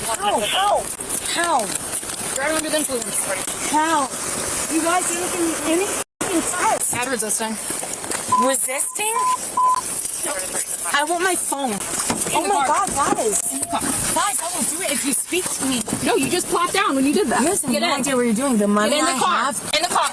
How? Driving under the influence. How? You guys didn't give me any test. Add resisting. Resisting? I want my phone. Oh my God, guys. Guys, I will do it if you speak to me. No, you just plopped down when you did that. You have no idea what you're doing. The money Get in the I car. have. In the car.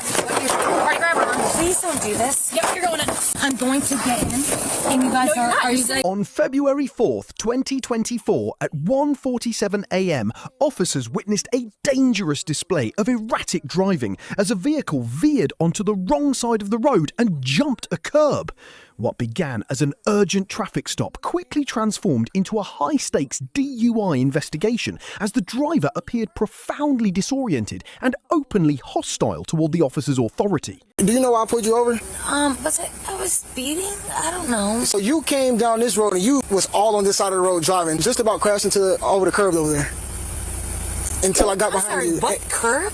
Alright, grab her. Please don't do this. Yep, you're going in. I'm going to get in. And you guys are you guys? On February 4th, 2024, at 1:47 a.m, officers witnessed a dangerous display of erratic driving as a vehicle veered onto the wrong side of the road and jumped a curb. What began as an urgent traffic stop quickly transformed into a high-stakes DUI investigation as the driver appeared profoundly disoriented and openly hostile toward the officer's authority. Do you know why I pulled you over? Was it? I was speeding? I don't know. So you came down this road and you was all on this side of the road driving, just about crashing over the curb over there. Until I got behind you. What curb?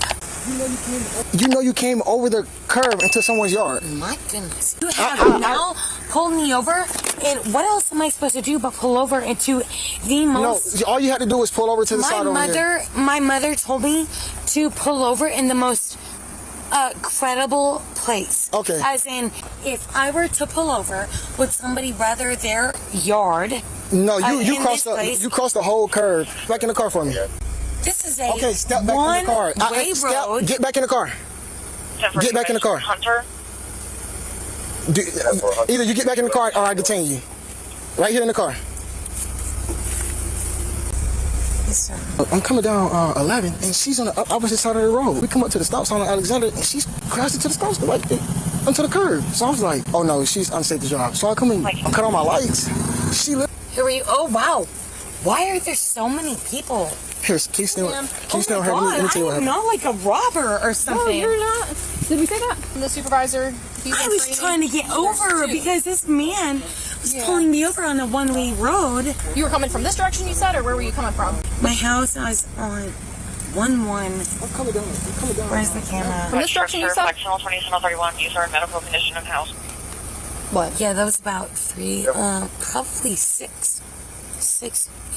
You know you came over the curb into someone's yard. My goodness. You have now pulled me over, and what else am I supposed to do but pull over into the most... No, all you had to do was pull over to the side over here. My mother told me to pull over in the most credible place. Okay. As in, if I were to pull over, would somebody rather their yard... No, you crossed the whole curb. Back in the car for me. This is a okay, step back in the car. one-way road. Get back in the car. Get back in the car. Hunter? Either you get back in the car or I detain you. Right here in the car. Yes, sir. I'm coming down 11 and she's on the opposite side of the road. We come up to the stop sign on Alexander and she's crashed into the stop sign right there, onto the curb. So I was like, oh no, she's unsafe to drive. So I come in, I cut on my lights. Here are you? Oh wow. Why are there so many people? Here, can you still her? Let me tell you what happened. I'm not like a robber or something. No, you're not. Did we say that? The supervisor. I was trying to get over because this man was pulling me over on a one-way road. You were coming from this direction, you said, or where were you coming from? My house was on 1-1. I'm coming down. Where's the camera? From this direction, you said? Sectional 2731, user in medical condition in house. What? Yeah, that was about probably 6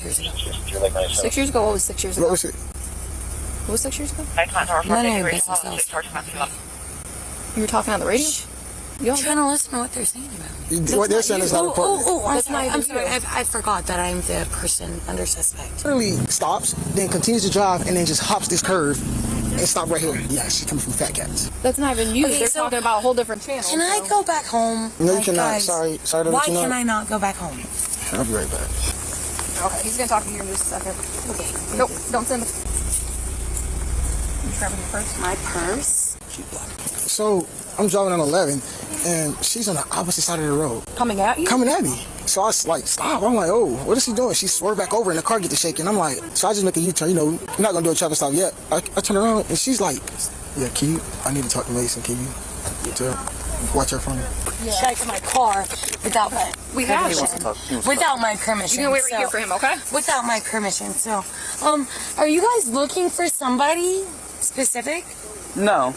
years ago. 6 years ago? What was 6 years ago? What was it? What was 6 years ago? None of your business. You were talking on the radio? I'm trying to listen to what they're saying about me. What they're saying is not important. I'm sorry. I forgot that I'm the person under suspect. Literally stops, then continues to drive, and then just hops this curve and stop right here. Yeah, she's coming from Fat Cats. That's not even you. Okay, They're so talking about a whole different channel. Can I go back home? No, you cannot. Guys, Sorry to why let you know. can I not go back home? I'll be right back. Okay, he's gonna talk to you in just a second. Okay. Nope, don't send the... You grabbing your purse? My purse? So, I'm driving on 11, and she's on the opposite side of the road. Coming at you? Coming at me. So I was like, stop. I'm like, oh, what is she doing? She swerved back over and the car get to shaking. I'm like, so I just make a U-turn, you know, I'm not going to do a traffic stop yet. I turn around and she's like, yeah, I need to talk to Mason. Can you watch her phone? Yeah. Check my car without my without my permission. You can wait right here for him, okay? Without my permission. So, are you guys looking for somebody specific? No.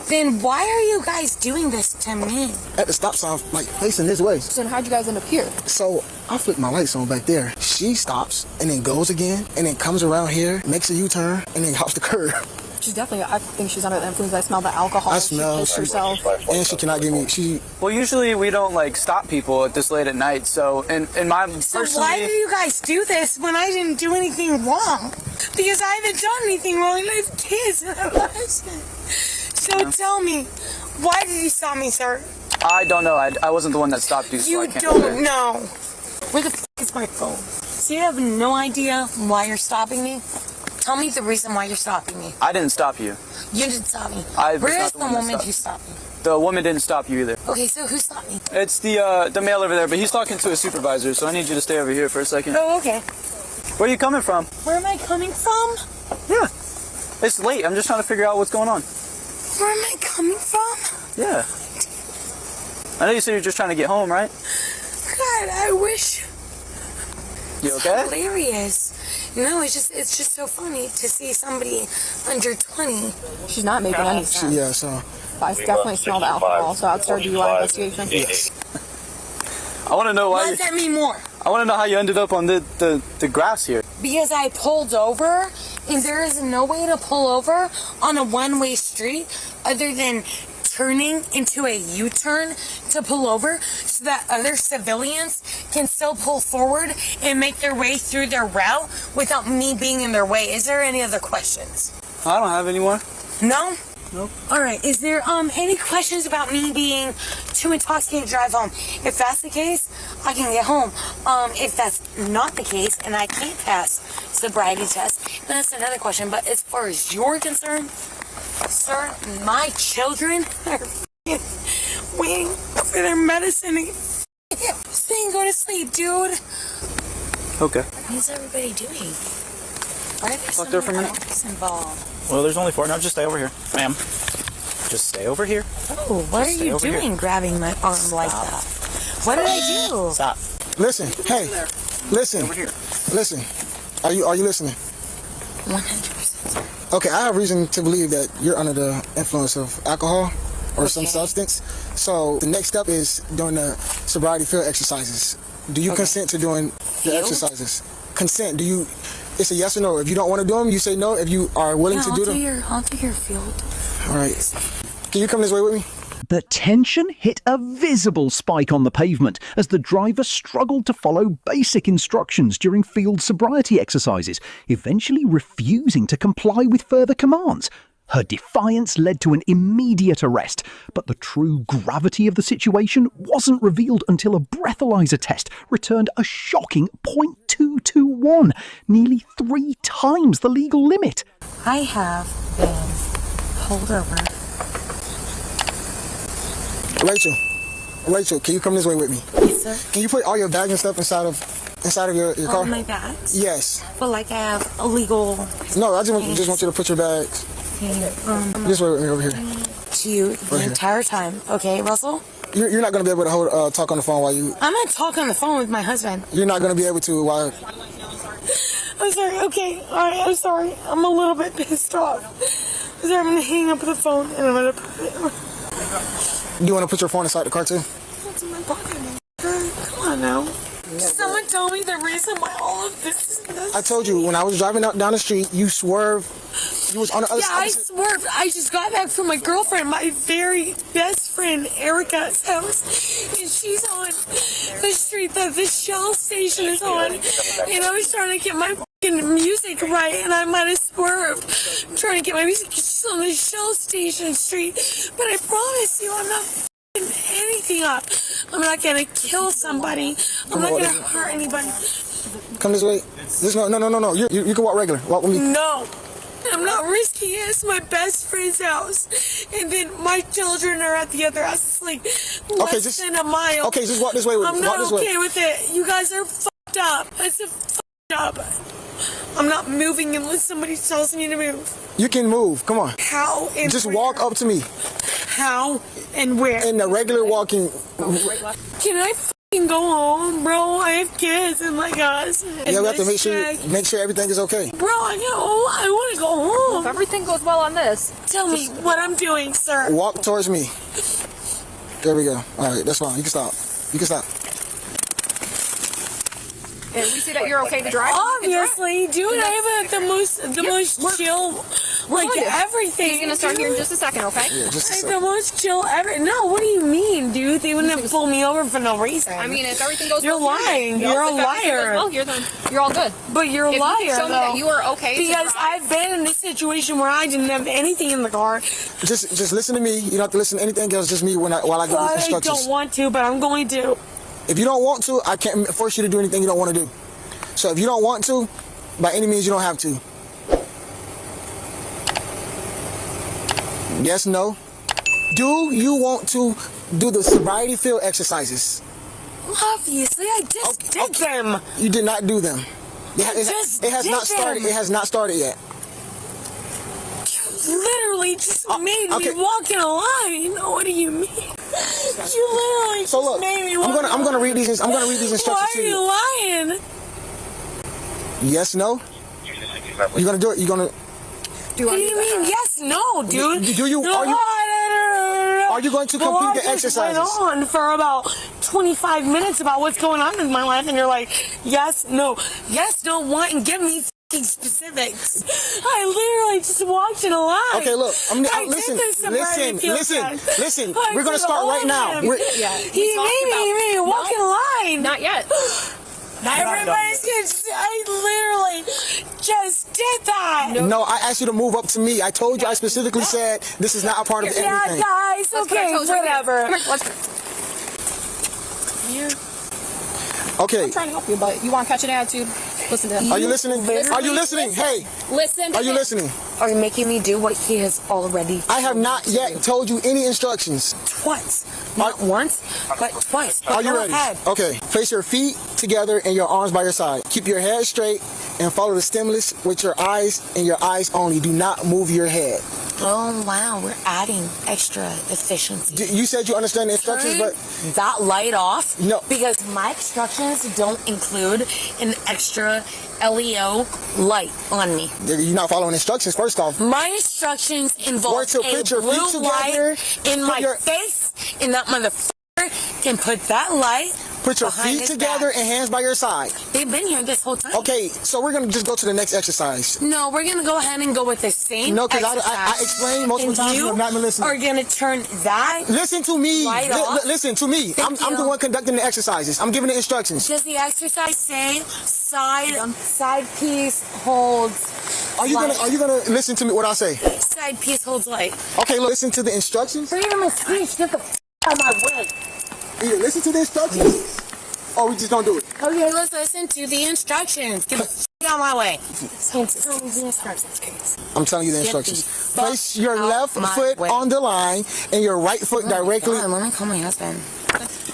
Then why are you guys doing this to me? At the stop sign, like facing this way. So how'd you guys end up here? So I flipped my lights on back there. She stops and then goes again and then comes around here, makes a U-turn, and then hops the curb. She's definitely, I think she's under the influence. I smell the alcohol. I smell. She pissed herself. And she cannot get me. Well, usually we don't like stop people this late at night. So, in my personally. So why do you guys do this when I didn't do anything wrong? Because I haven't done anything wrong. I have kids and I'm husband. So tell me, why did you stop me, sir? I don't know. I wasn't the one that stopped you. So You I can't don't say. know. Where the f is my phone? So you have no idea why you're stopping me? Tell me the reason why you're stopping me. I didn't stop you. You didn't stop me. Where is the woman who stopped me? The woman didn't stop you either. Okay, so who stopped me? It's the male over there, but he's talking to a supervisor, so I need you to stay over here for a second. Oh, okay. Where are you coming from? Where am I coming from? Yeah. It's late. I'm just trying to figure out what's going on. Where am I coming from? Yeah. I know you said you're just trying to get home, right? God, I wish. You okay? It's hilarious. No, it's just so funny to see somebody under 20. She's not making any sense. Yeah, so. I definitely smell the alcohol, so I'd start a DUI investigation. Yes. I want to know why. What does that mean more? I want to know how you ended up on the grass here. because I pulled over, and there is no way to pull over on a one-way street other than turning into a U-turn to pull over so that other civilians can still pull forward and make their way through their route without me being in their way. Is there any other questions? I don't have any more. No? Nope. All right. Is there any questions about me being too intoxicated to drive home? If that's the case, I can get home. If that's not the case and I can't pass sobriety test, then that's another question. But as far as you're concerned, sir, my children are waiting for their medicine. Saying go to sleep, dude. Okay. What is everybody doing? Why are there so there for a many minute. adults involved? Well, there's only 4. No, just stay over here, ma'am. Just stay over here. Oh, what are stay you over here. doing grabbing my arm like that? What did I do? Stop. Listen, hey, listen, Over here. listen. Are you listening? 100%. Okay, I have reason to believe that you're under the influence of alcohol or some Okay. substance. So the next step is doing the sobriety field exercises. Do you consent to doing the Field? exercises? Consent. Do you? It's a yes or no. If you don't want to do them, you say no. If you are willing to do them, I'll do your field. all right. Can you come this way with me? The tension hit a visible spike on the pavement as the driver struggled to follow basic instructions during field sobriety exercises, eventually refusing to comply with further commands. Her defiance led to an immediate arrest, but the true gravity of the situation wasn't revealed until a breathalyzer test returned a shocking .221, nearly 3 times the legal limit. I have been pulled over. Rachel, can you come this way with me? Yes, sir. Can you put all your bags and stuff inside of your car? All my bags? Yes. But like I have illegal. No, I just want you to put your bags this way with me over here. To you the entire time. Okay, Russell? You're not going to be able to talk on the phone while you. I'm gonna talk on the phone with my husband. You're not going to be able to while. I'm sorry. Okay, all right. I'm sorry. I'm a little bit pissed off. So I'm gonna hang up the phone and I'm gonna put it. Do you want to put your phone inside the car too? What's in my pocket? Come on now. Someone told me the reason why all of this is necessary. I told you when I was driving down the street, you swerved. You was on the other Yeah, side. I swerved. I just got back from my girlfriend, my very best friend, Erica's house. And she's on the street that the Shell station is on. And I was trying to get my fucking music right, and I might have swerved trying to get my music. She's on the Shell station street. But I promise you, I'm not fucking anything up. I'm not gonna kill somebody. I'm not gonna hurt anybody. Come this way. No. You can walk regular. Walk with me. No. I'm not risking it. It's my best friend's house. And then my children are at the other house. It's like less than a mile. Okay, just walk this way with me. I'm not Walk this okay way. with it. You guys are fucked up. It's a fucked up. I'm not moving unless somebody tells me to move. You can move. Come on. How and Just where? walk up to me. How and where? In the regular walking. Can I fucking go home, bro? I have kids and my guys. Yeah, we have to make sure everything is okay. Bro, I want to go home. If everything goes well on this, Tell me what I'm doing, sir. Walk towards me. There we go. All right, that's fine. You can stop. and we see that you're okay to drive. Obviously, dude, I have the most chill, like everything. He's gonna start here in just a second, okay? Yeah, just a I have the second. most chill ever. No, what do you mean, dude? They wouldn't have pulled me over for no reason. I mean, if everything goes You're well, lying. If You're a everything goes liar. well here, then you're all good. But you're a If liar, you can show me though. that you are okay to Because drive. I've been in this situation where I didn't have anything in the car. Just listen to me. You don't have to listen to anything else. Just me while I give you I instructions. don't want to, but I'm going to. If you don't want to, I can't force you to do anything you don't want to do. So if you don't want to, by any means, you don't have to. Yes, no. Do you want to do the sobriety field exercises? Obviously, I just did them. You did not do them. It has not started. It has not started yet. You literally just made okay. me walk in a line. What do you mean? You literally So just look, made me walk I'm gonna read these. I'm gonna read these instructions Why to are you lying? Yes, no. You gonna do it? You gonna? What do you mean? Yes, no, dude. Do you? No, Are you going to complete the exercises? Went on for about 25 minutes about what's going on in my life, and you're like, yes, no, what, and give me specifics. I literally just walked in a line. Okay, look. Listen. We're gonna start right now. He made me walk in line. Not yet. Everybody's gonna. I literally just did that. No, I asked you to move up to me. I told you. I specifically said this is not a part of everything. Yeah, guys. Okay, whatever. Okay. I'm trying to help you, but you want to catch an attitude? Listen to him. Are you listening? Are you listening? Hey. Listen. Are you listening? Are you making me do what he has already? I have not yet told you any instructions. Twice. Not once, but twice. Are you ready? Okay. Place your feet together and your arms by your side. Keep your head straight and follow the stimulus with your eyes and your eyes only. Do not move your head. Oh, wow. We're adding extra efficiency. You said you understand the instructions, but that light off? No. Because my instructions don't include an extra LEO light on me. you're not following instructions, first off. My instructions involve to put your feet blue together, light in my face, and that motherfucker can put that light Put your behind feet his together back. and hands by your side. They've been here this whole time. Okay, so we're going to just go to the next exercise. No, we're going to go ahead and go with the same No, because exercise. I explained multiple times you have not been listening. are going to turn that Listen to me. light off. Listen to me. I'm the one conducting the exercises. I'm giving the instructions. Does the exercise say side piece holds Are you light? gonna listen to me what I say? Side piece holds light. Okay, listen to the instructions. Freedom of speech, get the out of my way. Either listen to the instructions or we just don't do it. Okay, let's listen to the instructions. Get the out of my way. Tell me the instructions, please. I'm telling you the Get instructions. the Place your fuck left out my foot way. on the line and your right foot directly. God, let me call my husband.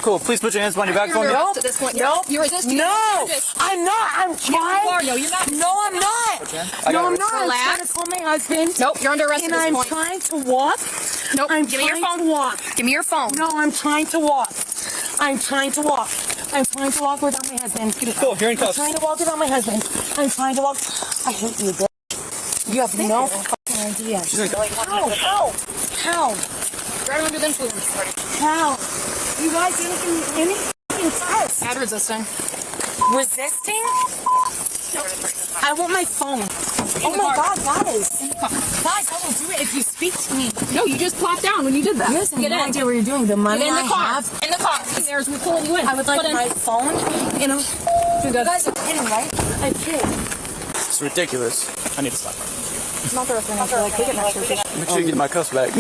Cool. Please put your hands behind your back for me. Nope. At this point, Nope. You're resisting. No, Resist. I'm not. I'm trying. No, you're not. No, I'm not. No, I'm not. I'm trying to call my husband. Nope, you're under arrest And at this I'm point. trying to walk. Nope. I'm Give me your trying phone. to walk. Give me your phone. No, I'm trying to walk. I'm trying to walk. I'm trying to walk without my husband. Cool. You're in I'm cuffs. trying to walk without my husband. I'm trying to walk. I hate you, bitch. You have no fucking idea. How? Right under the influence. How? You guys didn't give me any fucking test. Add resisting. Resisting? I want my phone. Oh my God, guys. Guys, I will do it if you speak to me. No, you just plopped down when you did that. You guys have Get no in. idea what you're doing. The money Get in the I car. have. In the car. There's we're pulling you in. I would like Put in. my phone. You know, you guys are kidding, right? I'm kidding. It's ridiculous. I need to stop. Not the rest of the like, we get next week. Make sure you get my cuffs back.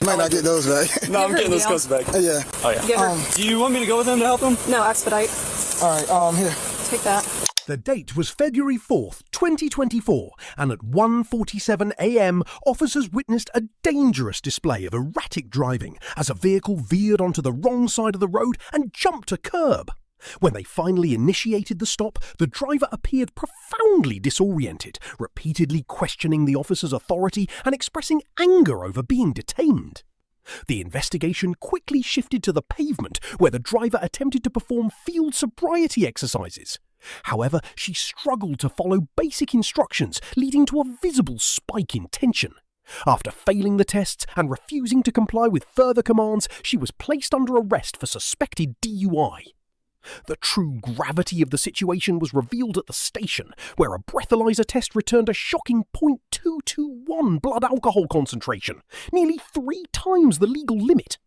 Might not get those back. No, I'm getting those cuffs back. Yeah. Oh yeah. Give her. Do you want me to go with him to help him? No, expedite. All right. Here. Take that. The date was February 4th, 2024, and at 1:47 a.m, officers witnessed a dangerous display of erratic driving as a vehicle veered onto the wrong side of the road and jumped a curb. When they finally initiated the stop, the driver appeared profoundly disoriented, repeatedly questioning the officer's authority and expressing anger over being detained. The investigation quickly shifted to the pavement, where the driver attempted to perform field sobriety exercises. However, she struggled to follow basic instructions, leading to a visible spike in tension. After failing the tests and refusing to comply with further commands, she was placed under arrest for suspected DUI. The true gravity of the situation was revealed at the station, where a breathalyzer test returned a shocking 0.221 blood alcohol concentration, nearly 3 times the legal limit.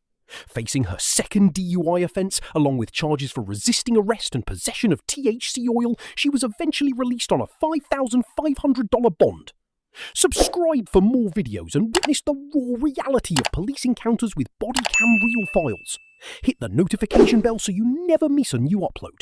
Facing her second DUI offence, along with charges for resisting arrest and possession of THC oil, she was eventually released on a $5,500 bond. Subscribe for more videos and witness the raw reality of police encounters with Bodycam real files. Hit the notification bell so you never miss a new upload.